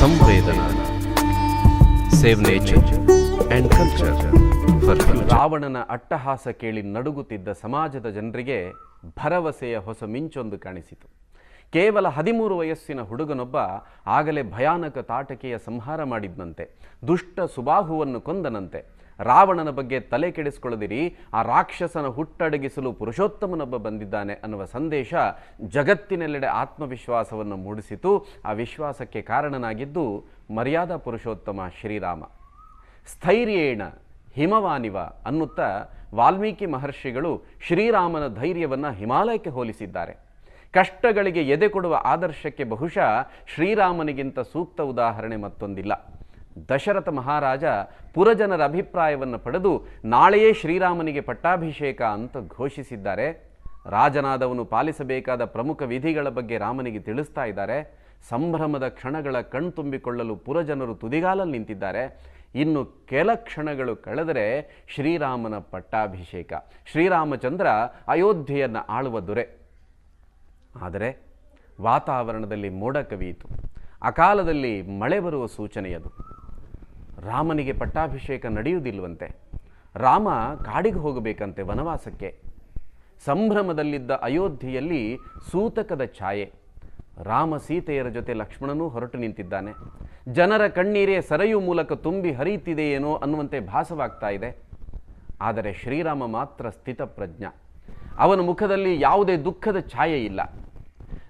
ಸಂವೇದನಾ save nature and culture for ರಾವಣನ ಅಟ್ಟಹಾಸ ಕೇಳಿ ನಡುಗುತ್ತಿದ್ದ ಸಮಾಜದ ಜನರಿಗೆ ಭರವಸೆಯ ಹೊಸ ಮಿಂಚೊಂದು ಕಾಣಿಸಿತು. ಕೇವಲ 13 ವಯಸ್ಸಿನ ಹುಡುಗನೊಬ್ಬ ಆಗಲೇ ಭಯಾನಕ ತಾಟಕೆಯ ಸಂಹಾರ ಮಾಡಿದ್ನಂತೆ, ದುಷ್ಟ ಸುಬಾಹುವನ್ನು ಕೊಂದನಂತೆ. ರಾವಣನ ಬಗ್ಗೆ ತಲೆ ಕೆಡಿಸಿಕೊಳ್ಳದಿರಿ, ಆ ರಾಕ್ಷಸನ ಹುಟ್ಟಡಗಿಸಲು ಪುರುಷೋತ್ತಮನೊಬ್ಬ ಬಂದಿದ್ದಾನೆ ಅನ್ನುವ ಸಂದೇಶ ಜಗತ್ತಿನೆಲ್ಲೆಡೆ ಆತ್ಮವಿಶ್ವಾಸವನ್ನು ಮೂಡಿಸಿತು. ಆ ವಿಶ್ವಾಸಕ್ಕೆ ಕಾರಣನಾಗಿದ್ದು ಮರ್ಯಾದಾ ಪುರುಷೋತ್ತಮ ಶ್ರೀರಾಮ. ಸ್ಥೈರ್ಯೇಣ ಹಿಮವಾನಿವ ಅನ್ನುತ್ತಾ ವಾಲ್ಮೀಕಿ ಮಹರ್ಷಿಗಳು ಶ್ರೀರಾಮನ ಧೈರ್ಯವನ್ನು ಹಿಮಾಲಯಕ್ಕೆ ಹೋಲಿಸಿದ್ದಾರೆ. ಕಷ್ಟಗಳಿಗೆ ಎದೆ ಕೊಡುವ ಆದರ್ಶಕ್ಕೆ ಬಹುಶಃ ಶ್ರೀರಾಮನಿಗಿಂತ ಸೂಕ್ತ ಉದಾಹರಣೆ ಮತ್ತೊಂದಿಲ್ಲ. ದಶರಥ ಮಹಾರಾಜ ಪುರಜನರ ಅಭಿಪ್ರಾಯವನ್ನು ಪಡೆದು ನಾಳೆಯೇ ಶ್ರೀರಾಮನಿಗೆ ಪಟ್ಟಾಭಿಷೇಕ ಅಂತ ಘೋಷಿಸಿದ್ದಾರೆ. ರಾಜನಾದವನು ಪಾಲಿಸಬೇಕಾದ ಪ್ರಮುಖ ವಿಧಿಗಳ ಬಗ್ಗೆ ರಾಮನಿಗೆ ತಿಳಿಸ್ತಾ ಇದ್ದಾರೆ. ಸಂಭ್ರಮದ ಕ್ಷಣಗಳ ಕಣ್ತುಂಬಿಕೊಳ್ಳಲು ಪುರಜನರು ತುದಿಗಾಲಲ್ಲಿ ನಿಂತಿದ್ದಾರೆ. ಇನ್ನು ಕೆಲ ಕ್ಷಣಗಳು ಕಳೆದರೆ ಶ್ರೀರಾಮನ ಪಟ್ಟಾಭಿಷೇಕ. ಶ್ರೀರಾಮಚಂದ್ರ ಅಯೋಧ್ಯೆಯನ್ನು ಆಳುವ ದೊರೆ. ಆದರೆ ವಾತಾವರಣದಲ್ಲಿ ಮೋಡ ಕವಿಯಿತು. ಅಕಾಲದಲ್ಲಿ ಮಳೆ ಬರುವ ಸೂಚನೆಯದು. ರಾಮನಿಗೆ ಪಟ್ಟಾಭಿಷೇಕ ನಡೆಯುವುದಿಲ್ವಂತೆ. ರಾಮ ಕಾಡಿಗೆ ಹೋಗಬೇಕಂತೆ, ವನವಾಸಕ್ಕೆ. ಸಂಭ್ರಮದಲ್ಲಿದ್ದ ಅಯೋಧ್ಯೆಯಲ್ಲಿ ಸೂತಕದ ಛಾಯೆ. ರಾಮ ಸೀತೆಯರ ಜೊತೆ ಲಕ್ಷ್ಮಣನೂ ಹೊರಟು ನಿಂತಿದ್ದಾನೆ. ಜನರ ಕಣ್ಣೀರೇ ಸರಯು ಮೂಲಕ ತುಂಬಿ ಹರಿಯುತ್ತಿದೆಯೇನೋ ಅನ್ನುವಂತೆ ಭಾಸವಾಗ್ತಾ ಇದೆ. ಆದರೆ ಶ್ರೀರಾಮ ಮಾತ್ರ ಸ್ಥಿತಪ್ರಜ್ಞ. ಅವನ ಮುಖದಲ್ಲಿ ಯಾವುದೇ ದುಃಖದ ಛಾಯೆ ಇಲ್ಲ.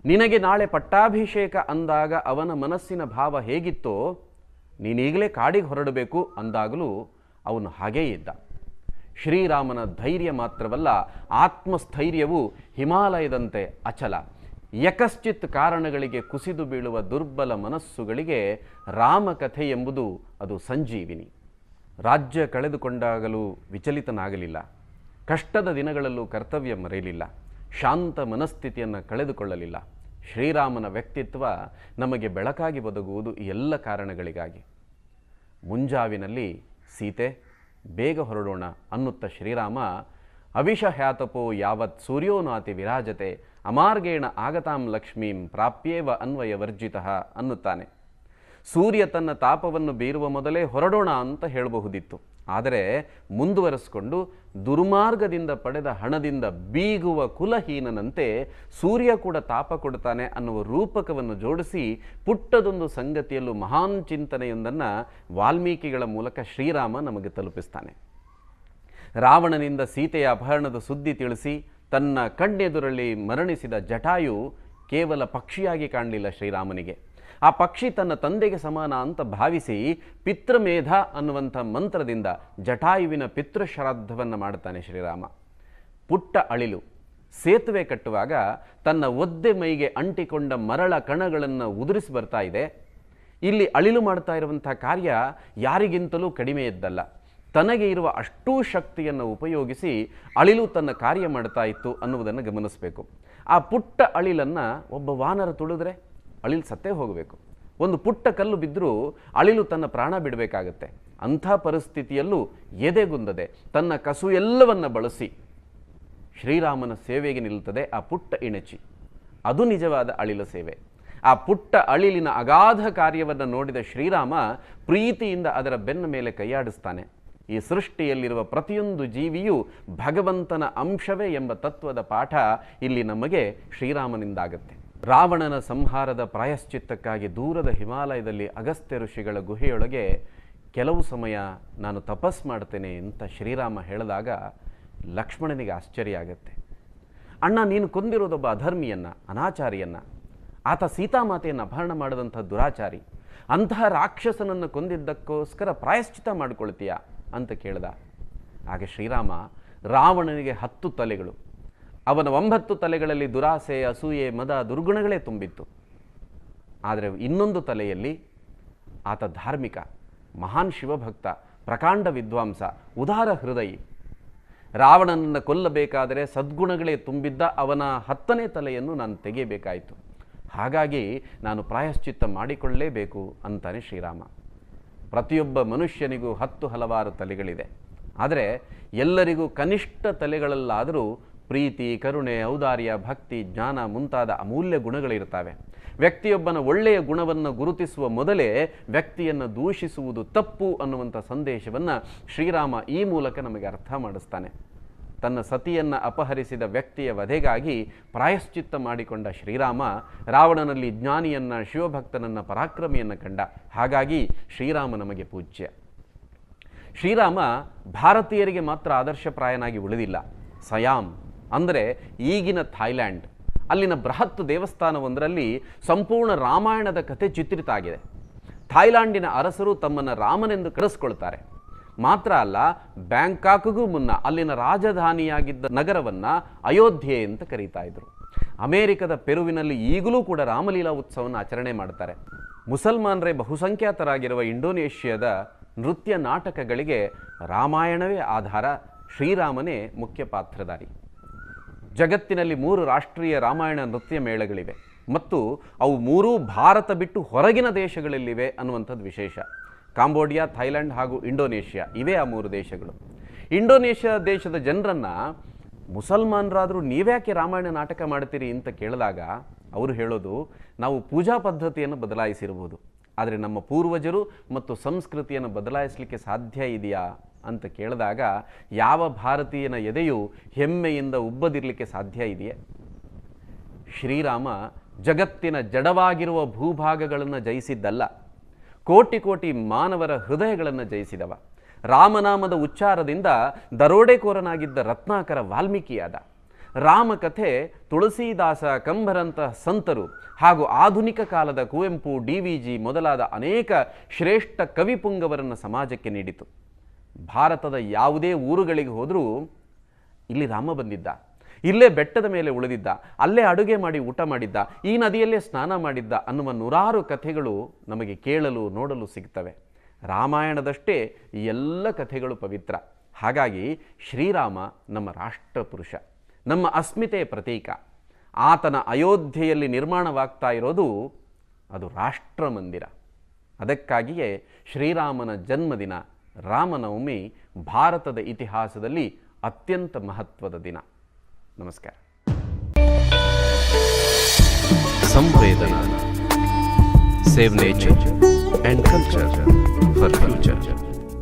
ನಿನಗೆ ನಾಳೆ ಪಟ್ಟಾಭಿಷೇಕ ಅಂದಾಗ ಅವನ ಮನಸ್ಸಿನ ಭಾವ ಹೇಗಿತ್ತೋ, ನೀನೀಗಲೇ ಕಾಡಿಗೆ ಹೊರಡಬೇಕು ಅಂದಾಗಲೂ ಅವನು ಹಾಗೇ ಇದ್ದ. ಶ್ರೀರಾಮನ ಧೈರ್ಯ ಮಾತ್ರವಲ್ಲ, ಆತ್ಮಸ್ಥೈರ್ಯವು ಹಿಮಾಲಯದಂತೆ ಅಚಲ. ಯಕಶ್ಚಿತ್ ಕಾರಣಗಳಿಗೆ ಕುಸಿದು ಬೀಳುವ ದುರ್ಬಲ ಮನಸ್ಸುಗಳಿಗೆ ರಾಮಕಥೆ ಎಂಬುದು ಅದು ಸಂಜೀವಿನಿ. ರಾಜ್ಯ ಕಳೆದುಕೊಂಡಾಗಲೂ ವಿಚಲಿತನಾಗಲಿಲ್ಲ. ಕಷ್ಟದ ದಿನಗಳಲ್ಲೂ ಕರ್ತವ್ಯ ಮರೆಯಲಿಲ್ಲ. ಶಾಂತ ಮನಸ್ಥಿತಿಯನ್ನು ಕಳೆದುಕೊಳ್ಳಲಿಲ್ಲ. ಶ್ರೀರಾಮನ ವ್ಯಕ್ತಿತ್ವ ನಮಗೆ ಬೆಳಕಾಗಿ ಒದಗುವುದು ಈ ಎಲ್ಲ ಕಾರಣಗಳಿಗಾಗಿ. ಮುಂಜಾವಿನಲ್ಲಿ ಸೀತೆ, ಬೇಗ ಹೊರಡೋಣ ಅನ್ನುತ್ತ ಶ್ರೀರಾಮ ಅವಿಷಹ್ಯಾತಪೋ ಯಾವತ್ ಸೂರ್ಯೋನಾತಿ ವಿರಾಜತೆ ಅಮಾರ್ಗೇಣ ಆಗತಾಂ ಲಕ್ಷ್ಮೀಂ ಪ್ರಾಪ್ಯೇವ ಅನ್ವಯವರ್ಜಿತಃ ಅನ್ನುತ್ತಾನೆ. ಸೂರ್ಯ ತನ್ನ ತಾಪವನ್ನು ಬೀರುವ ಮೊದಲೇ ಹೊರಡೋಣ ಅಂತ ಹೇಳಬಹುದಿತ್ತು. ಆದರೆ ಮುಂದುವರೆಸಿಕೊಂಡು ದುರ್ಮಾರ್ಗದಿಂದ ಪಡೆದ ಹಣದಿಂದ ಬೀಗುವ ಕುಲಹೀನನಂತೆ ಸೂರ್ಯ ಕೂಡ ತಾಪ ಕೊಡ್ತಾನೆ ಅನ್ನುವ ರೂಪಕವನ್ನು ಜೋಡಿಸಿ ಪುಟ್ಟದೊಂದು ಸಂಗತಿಯಲ್ಲೂ ಮಹಾನ್ ಚಿಂತನೆಯೊಂದನ್ನು ವಾಲ್ಮೀಕಿಗಳ ಮೂಲಕ ಶ್ರೀರಾಮ ನಮಗೆ ತಲುಪಿಸ್ತಾನೆ. ರಾವಣನಿಂದ ಸೀತೆಯ ಅಪಹರಣದ ಸುದ್ದಿ ತಿಳಿಸಿ ತನ್ನ ಕಣ್ಣೆದುರಲ್ಲಿ ಮರಣಿಸಿದ ಜಟಾಯು ಕೇವಲ ಪಕ್ಷಿಯಾಗಿ ಕಾಣಲಿಲ್ಲ ಶ್ರೀರಾಮನಿಗೆ. ಆ ಪಕ್ಷಿ ತನ್ನ ತಂದೆಗೆ ಸಮಾನ ಅಂತ ಭಾವಿಸಿ ಪಿತೃಮೇಧ ಅನ್ನುವಂಥ ಮಂತ್ರದಿಂದ ಜಟಾಯುವಿನ ಪಿತೃಶ್ರಾದ್ದವನ್ನು ಮಾಡ್ತಾನೆ ಶ್ರೀರಾಮ. ಪುಟ್ಟ ಅಳಿಲು ಸೇತುವೆ ಕಟ್ಟುವಾಗ ತನ್ನ ಒದ್ದೆ ಮೈಗೆ ಅಂಟಿಕೊಂಡ ಮರಳ ಕಣಗಳನ್ನು ಉದುರಿಸಿ ಬರ್ತಾ ಇದೆ. ಇಲ್ಲಿ ಅಳಿಲು ಮಾಡ್ತಾ ಇರುವಂಥ ಕಾರ್ಯ ಯಾರಿಗಿಂತಲೂ ಕಡಿಮೆಯದ್ದಲ್ಲ. ತನಗೆ ಇರುವ ಅಷ್ಟೂ ಶಕ್ತಿಯನ್ನು ಉಪಯೋಗಿಸಿ ಅಳಿಲು ತನ್ನ ಕಾರ್ಯ ಮಾಡ್ತಾ ಇತ್ತು ಅನ್ನುವುದನ್ನು ಗಮನಿಸಬೇಕು. ಆ ಪುಟ್ಟ ಅಳಿಲನ್ನು ಒಬ್ಬ ವಾನರ ತುಳಿದ್ರೆ ಅಳಿಲು ಸತ್ತೇ ಹೋಗಬೇಕು. ಒಂದು ಪುಟ್ಟ ಕಲ್ಲು ಬಿದ್ದರೂ ಅಳಿಲು ತನ್ನ ಪ್ರಾಣ ಬಿಡಬೇಕಾಗತ್ತೆ. ಅಂಥ ಪರಿಸ್ಥಿತಿಯಲ್ಲೂ ಎದೆಗುಂದದೆ ತನ್ನ ಕಸು ಎಲ್ಲವನ್ನು ಬಳಸಿ ಶ್ರೀರಾಮನ ಸೇವೆಗೆ ನಿಲ್ಲುತ್ತದೆ ಆ ಪುಟ್ಟ ಇಣಚಿ. ಅದು ನಿಜವಾದ ಅಳಿಲ ಸೇವೆ. ಆ ಪುಟ್ಟ ಅಳಿಲಿನ ಅಗಾಧ ಕಾರ್ಯವನ್ನು ನೋಡಿದ ಶ್ರೀರಾಮ ಪ್ರೀತಿಯಿಂದ ಅದರ ಬೆನ್ನ ಮೇಲೆ ಕೈಯಾಡಿಸ್ತಾನೆ. ಈ ಸೃಷ್ಟಿಯಲ್ಲಿರುವ ಪ್ರತಿಯೊಂದು ಜೀವಿಯೂ ಭಗವಂತನ ಅಂಶವೇ ಎಂಬ ತತ್ವದ ಪಾಠ ಇಲ್ಲಿ ನಮಗೆ ಶ್ರೀರಾಮನಿಂದಾಗತ್ತೆ. ರಾವಣನ ಸಂಹಾರದ ಪ್ರಾಯಶ್ಚಿತ್ತಕ್ಕಾಗಿ ದೂರದ ಹಿಮಾಲಯದಲ್ಲಿ ಅಗಸ್ತ್ಯ ಋಷಿಗಳ ಗುಹೆಯೊಳಗೆ ಕೆಲವು ಸಮಯ ನಾನು ತಪಸ್ ಮಾಡ್ತೇನೆ ಅಂತ ಶ್ರೀರಾಮ ಹೇಳಿದಾಗ ಲಕ್ಷ್ಮಣನಿಗೆ ಆಶ್ಚರ್ಯ ಆಗತ್ತೆ. ಅಣ್ಣ, ನೀನು ಕೊಂದಿರೋದೊಬ್ಬ ಅಧರ್ಮಿಯನ್ನು, ಅನಾಚಾರಿಯನ್ನು. ಆತ ಸೀತಾಮಾತೆಯನ್ನು ಅಪಹರಣ ಮಾಡಿದಂಥ ದುರಾಚಾರಿ. ಅಂತಹ ರಾಕ್ಷಸನನ್ನು ಕೊಂದಿದ್ದಕ್ಕೋಸ್ಕರ ಪ್ರಾಯಶ್ಚಿತ್ತ ಮಾಡಿಕೊಳ್ತೀಯಾ ಅಂತ ಕೇಳಿದ. ಹಾಗೆ ಶ್ರೀರಾಮ, ರಾವಣನಿಗೆ 10 ತಲೆಗಳು. ಅವನ 9 ತಲೆಗಳಲ್ಲಿ ದುರಾಸೆ, ಅಸೂಯೆ, ಮದ, ದುರ್ಗುಣಗಳೇ ತುಂಬಿತ್ತು. ಆದರೆ ಇನ್ನೊಂದು ತಲೆಯಲ್ಲಿ ಆತ ಧಾರ್ಮಿಕ, ಮಹಾನ್ ಶಿವಭಕ್ತ, ಪ್ರಕಾಂಡ ವಿದ್ವಾಂಸ, ಉದಾರ ಹೃದಯಿ. ರಾವಣನನ್ನು ಕೊಲ್ಲಬೇಕಾದರೆ ಸದ್ಗುಣಗಳೇ ತುಂಬಿದ್ದ ಅವನ 10ನೇ ತಲೆಯನ್ನು ನಾನು ತೆಗೆಯಬೇಕಾಯಿತು. ಹಾಗಾಗಿ ನಾನು ಪ್ರಾಯಶ್ಚಿತ್ತ ಮಾಡಿಕೊಳ್ಳಲೇಬೇಕು ಅಂತಾನೆ ಶ್ರೀರಾಮ. ಪ್ರತಿಯೊಬ್ಬ ಮನುಷ್ಯನಿಗೂ 10 ಹಲವಾರು ತಲೆಗಳಿದೆ. ಆದರೆ ಎಲ್ಲರಿಗೂ ಕನಿಷ್ಠ ತಲೆಗಳಲ್ಲಾದರೂ ಪ್ರೀತಿ, ಕರುಣೆ, ಔದಾರ್ಯ, ಭಕ್ತಿ, ಜ್ಞಾನ ಮುಂತಾದ ಅಮೂಲ್ಯ ಗುಣಗಳಿರ್ತವೆ. ವ್ಯಕ್ತಿಯೊಬ್ಬನ ಒಳ್ಳೆಯ ಗುಣವನ್ನು ಗುರುತಿಸುವ ಮೊದಲೇ ವ್ಯಕ್ತಿಯನ್ನು ದೂಷಿಸುವುದು ತಪ್ಪು ಅನ್ನುವಂಥ ಸಂದೇಶವನ್ನು ಶ್ರೀರಾಮ ಈ ಮೂಲಕ ನಮಗೆ ಅರ್ಥ ಮಾಡಿಸ್ತಾನೆ. ತನ್ನ ಸತಿಯನ್ನು ಅಪಹರಿಸಿದ ವ್ಯಕ್ತಿಯ ವಧೆಗಾಗಿ ಪ್ರಾಯಶ್ಚಿತ್ತ ಮಾಡಿಕೊಂಡ ಶ್ರೀರಾಮ ರಾವಣನಲ್ಲಿ ಜ್ಞಾನಿಯನ್ನು, ಶಿವಭಕ್ತನನ್ನು, ಪರಾಕ್ರಮಿಯನ್ನು ಕಂಡ. ಹಾಗಾಗಿ ಶ್ರೀರಾಮ ನಮಗೆ ಪೂಜ್ಯ. ಶ್ರೀರಾಮ ಭಾರತೀಯರಿಗೆ ಮಾತ್ರ ಆದರ್ಶಪ್ರಾಯನಾಗಿ ಉಳಿದಿಲ್ಲ. ಸಯಾಮ್ ಅಂದರೆ ಈಗಿನ ಥಾಯ್ಲ್ಯಾಂಡ್, ಅಲ್ಲಿನ ಬೃಹತ್ ದೇವಸ್ಥಾನವೊಂದರಲ್ಲಿ ಸಂಪೂರ್ಣ ರಾಮಾಯಣದ ಕಥೆ ಚಿತ್ರಿತ ಆಗಿದೆ. ಥಾಯ್ಲ್ಯಾಂಡಿನ ಅರಸರು ತಮ್ಮನ್ನು ರಾಮನೆಂದು ಕರೆಸ್ಕೊಳ್ತಾರೆ. ಮಾತ್ರ ಅಲ್ಲ, ಬ್ಯಾಂಕಾಕ್ಗೂ ಮುನ್ನ ಅಲ್ಲಿನ ರಾಜಧಾನಿಯಾಗಿದ್ದ ನಗರವನ್ನು ಅಯೋಧ್ಯೆ ಅಂತ ಕರೀತಾ ಇದ್ರು. ಅಮೆರಿಕದ ಪೆರುವಿನಲ್ಲಿ ಈಗಲೂ ಕೂಡ ರಾಮಲೀಲಾ ಉತ್ಸವವನ್ನು ಆಚರಣೆ ಮಾಡ್ತಾರೆ. ಮುಸಲ್ಮಾನರೇ ಬಹುಸಂಖ್ಯಾತರಾಗಿರುವ ಇಂಡೋನೇಷ್ಯಾದ ನೃತ್ಯ ನಾಟಕಗಳಿಗೆ ರಾಮಾಯಣವೇ ಆಧಾರ, ಶ್ರೀರಾಮನೇ ಮುಖ್ಯ ಪಾತ್ರಧಾರಿ. ಜಗತ್ತಿನಲ್ಲಿ 3 ರಾಷ್ಟ್ರೀಯ ರಾಮಾಯಣ ನೃತ್ಯ ಮೇಳಗಳಿವೆ ಮತ್ತು ಅವು 3 ಭಾರತ ಬಿಟ್ಟು ಹೊರಗಿನ ದೇಶಗಳಲ್ಲಿವೆ ಅನ್ನುವಂಥದ್ದು ವಿಶೇಷ. ಕಾಂಬೋಡಿಯಾ, ಥೈಲ್ಯಾಂಡ್ ಹಾಗೂ ಇಂಡೋನೇಷ್ಯಾ ಇವೇ ಆ 3 ದೇಶಗಳು. ಇಂಡೋನೇಷ್ಯಾ ದೇಶದ ಜನರನ್ನು ಮುಸಲ್ಮಾನರಾದರೂ ನೀವ್ಯಾಕೆ ರಾಮಾಯಣ ನಾಟಕ ಮಾಡ್ತೀರಿ ಅಂತ ಕೇಳಿದಾಗ ಅವರು ಹೇಳೋದು, ನಾವು ಪೂಜಾ ಪದ್ಧತಿಯನ್ನು ಬದಲಾಯಿಸಿರ್ಬೋದು, ಆದರೆ ನಮ್ಮ ಪೂರ್ವಜರು ಮತ್ತು ಸಂಸ್ಕೃತಿಯನ್ನು ಬದಲಾಯಿಸಲಿಕ್ಕೆ ಸಾಧ್ಯ ಇದೆಯಾ ಅಂತ ಕೇಳಿದಾಗ ಯಾವ ಭಾರತೀಯನ ಎದೆಯು ಹೆಮ್ಮೆಯಿಂದ ಉಬ್ಬದಿರಲಿಕ್ಕೆ ಸಾಧ್ಯ ಇದೆಯೇ? ಶ್ರೀರಾಮ ಜಗತ್ತಿನ ಜಡವಾಗಿರುವ ಭೂಭಾಗಗಳನ್ನು ಜಯಿಸಿದ್ದಲ್ಲ, ಕೋಟಿ ಕೋಟಿ ಮಾನವರ ಹೃದಯಗಳನ್ನು ಜಯಿಸಿದವ. ರಾಮನಾಮದ ಉಚ್ಚಾರದಿಂದ ದರೋಡೆಕೋರನಾಗಿದ್ದ ರತ್ನಾಕರ ವಾಲ್ಮೀಕಿಯಾದ. ರಾಮಕಥೆ ತುಳಸೀದಾಸ, ಕಂಬರಂತಹ ಸಂತರು ಹಾಗೂ ಆಧುನಿಕ ಕಾಲದ ಕುವೆಂಪು, DVG ಮೊದಲಾದ ಅನೇಕ ಶ್ರೇಷ್ಠ ಕವಿಪುಂಗವರನ್ನು ಸಮಾಜಕ್ಕೆ ನೀಡಿತು. ಭಾರತದ ಯಾವುದೇ ಊರುಗಳಿಗೆ ಹೋದರೂ ಇಲ್ಲಿ ರಾಮ ಬಂದಿದ್ದ, ಇಲ್ಲೇ ಬೆಟ್ಟದ ಮೇಲೆ ಉಳಿದಿದ್ದ, ಅಲ್ಲೇ ಅಡುಗೆ ಮಾಡಿ ಊಟ ಮಾಡಿದ್ದ, ಈ ನದಿಯಲ್ಲೇ ಸ್ನಾನ ಮಾಡಿದ್ದ ಅನ್ನುವ 100 ಕಥೆಗಳು ನಮಗೆ ಕೇಳಲು ನೋಡಲು ಸಿಗ್ತವೆ. ರಾಮಾಯಣದಷ್ಟೇ ಈ ಎಲ್ಲ ಕಥೆಗಳು ಪವಿತ್ರ. ಹಾಗಾಗಿ ಶ್ರೀರಾಮ ನಮ್ಮ ರಾಷ್ಟ್ರಪುರುಷ, ನಮ್ಮ ಅಸ್ಮಿತೆಯ ಪ್ರತೀಕ. ಆತನ ಅಯೋಧ್ಯೆಯಲ್ಲಿ ನಿರ್ಮಾಣವಾಗ್ತಾ ಇರೋದು ಅದು ರಾಷ್ಟ್ರ ಮಂದಿರ. ಅದಕ್ಕಾಗಿಯೇ ಶ್ರೀರಾಮನ ಜನ್ಮದಿನ ರಾಮನವಮಿ ಭಾರತದ ಇತಿಹಾಸದಲ್ಲಿ ಅತ್ಯಂತ ಮಹತ್ವದ ದಿನ. ನಮಸ್ಕಾರ. ಸಂವೇದನಾ, save nature and culture for future.